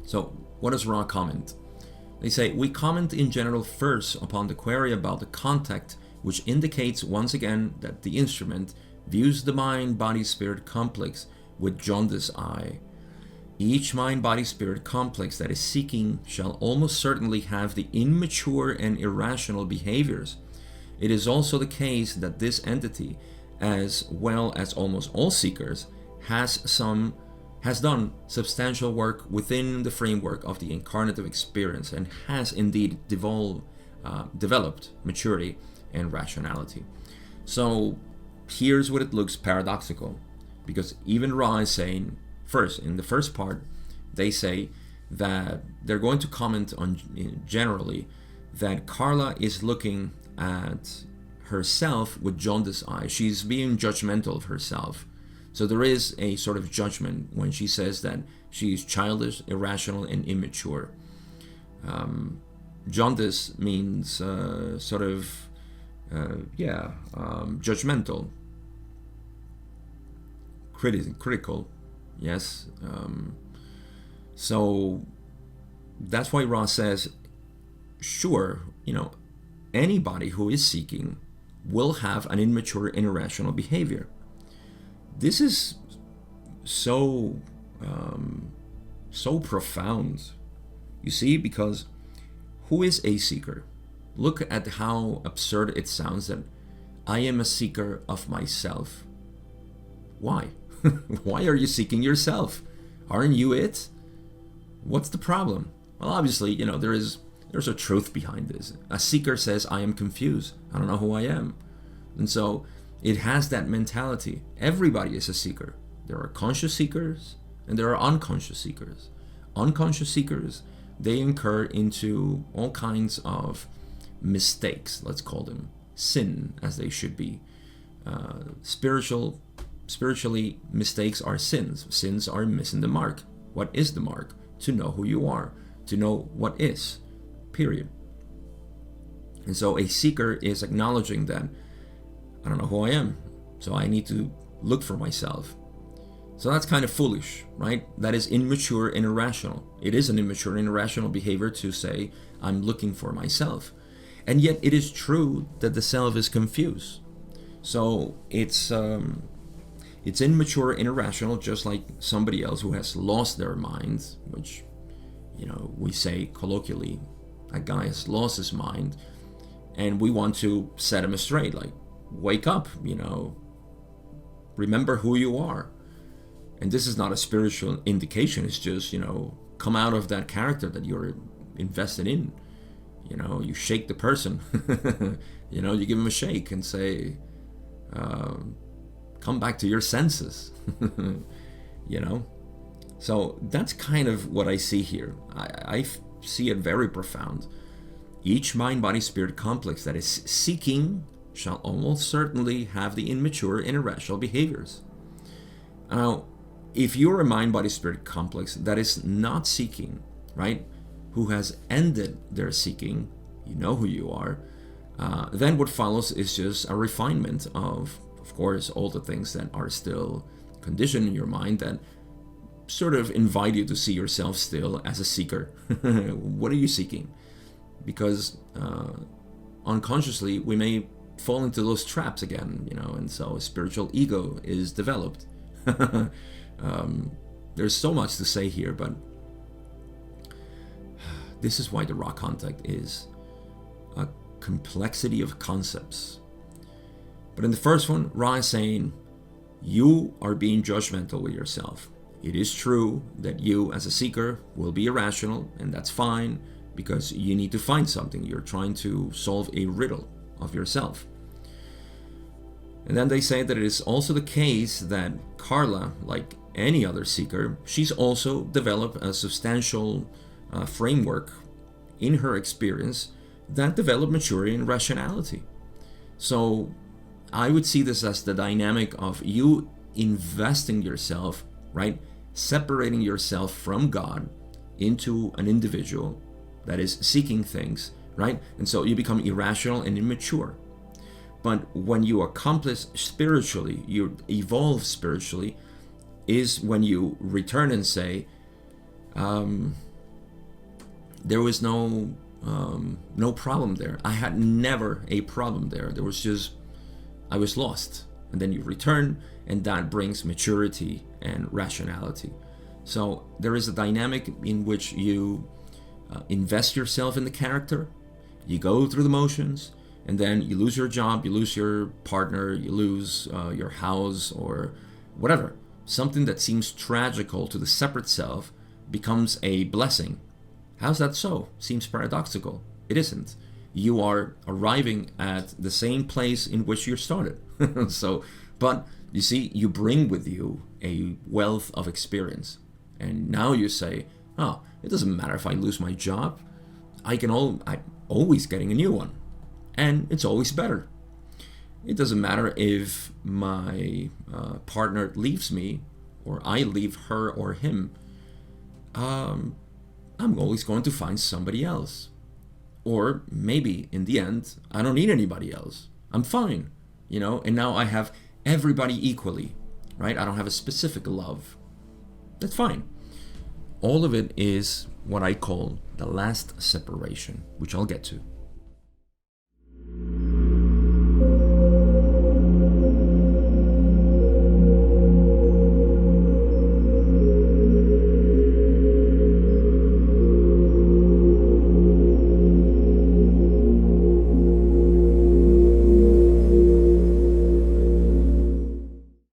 So what does Ra comment? They say, we comment in general first upon the query about the contact, which indicates once again that the instrument views the mind-body-spirit complex with jaundiced eye. Each mind-body-spirit complex that is seeking shall almost certainly have the immature and irrational behaviors. It is also the case that this entity, as well as almost all seekers, has done substantial work within the framework of the incarnative experience and has indeed developed maturity and rationality. So here's what it looks paradoxical, because even Ra is saying, first, in the first part, they say that they're going to comment on generally that Carla is looking at herself with jaundiced eyes. She's being judgmental of herself. So there is a sort of judgment when she says that she's childish, irrational, and immature. Jaundice means judgmental, critical. Yes. So that's why Ra says, sure, anybody who is seeking will have an immature and irrational behavior. This is so profound, you see, because who is a seeker? Look at how absurd it sounds that I am a seeker of myself. Why? Why are you seeking yourself? Aren't you it? What's the problem? Well, obviously, there's a truth behind this. A seeker says, I am confused. I don't know who I am. And so it has that mentality. Everybody is a seeker. There are conscious seekers and there are unconscious seekers. Unconscious seekers, they incur into all kinds of mistakes, let's call them sin, as they should be. Spiritually, mistakes are sins. Sins are missing the mark. What is the mark? To know who you are, to know what is, period. And so a seeker is acknowledging that I don't know who I am, so I need to look for myself. So that's kind of foolish, right? That is immature and irrational. It is an immature and irrational behavior to say, I'm looking for myself. And yet it is true that the self is confused. So it's immature and irrational, just like somebody else who has lost their mind, which, we say colloquially, a guy has lost his mind, and we want to set him straight, like, wake up, remember who you are. And this is not a spiritual indication. It's just, come out of that character that you're invested in. You shake the person, you give him a shake and say, come back to your senses, So that's kind of what I see here. I see it very profound. Each mind-body-spirit complex that is seeking shall almost certainly have the immature and irrational behaviors. Now, if you're a mind-body-spirit complex that is not seeking, right, who has ended their seeking, you know who you are, then what follows is just a refinement of course, all the things that are still conditioned in your mind that sort of invite you to see yourself still as a seeker. What are you seeking? Because unconsciously we may fall into those traps again, and so a spiritual ego is developed. There's so much to say here, but this is why the raw contact is a complexity of concepts. But in the first one, Ra is saying, you are being judgmental with yourself. It is true that you as a seeker will be irrational, and that's fine, because you need to find something. You're trying to solve a riddle of yourself. And then they say that it is also the case that Carla, like any other seeker, she's also developed a substantial framework in her experience that developed maturity and rationality. So I would see this as the dynamic of you investing yourself, right? Separating yourself from God into an individual that is seeking things, right? And so you become irrational and immature. But when you accomplish spiritually, you evolve spiritually, is when you return and say, there was no problem there. I had never a problem there. There was just, I was lost. And then you return, and that brings maturity and rationality. So there is a dynamic in which you invest yourself in the character, you go through the motions, and then you lose your job, you lose your partner, you lose your house, or whatever. Something that seems tragical to the separate self becomes a blessing. How's that so? Seems paradoxical. It isn't. You are arriving at the same place in which you started. So, but you see, you bring with you a wealth of experience. And now you say, oh, it doesn't matter if I lose my job. I'm always getting a new one. And it's always better. It doesn't matter if my partner leaves me, or I leave her or him. I'm always going to find somebody else. Or maybe in the end, I don't need anybody else. I'm fine, and now I have everybody equally, right? I don't have a specific love. That's fine. All of it is what I call the last separation, which I'll get to.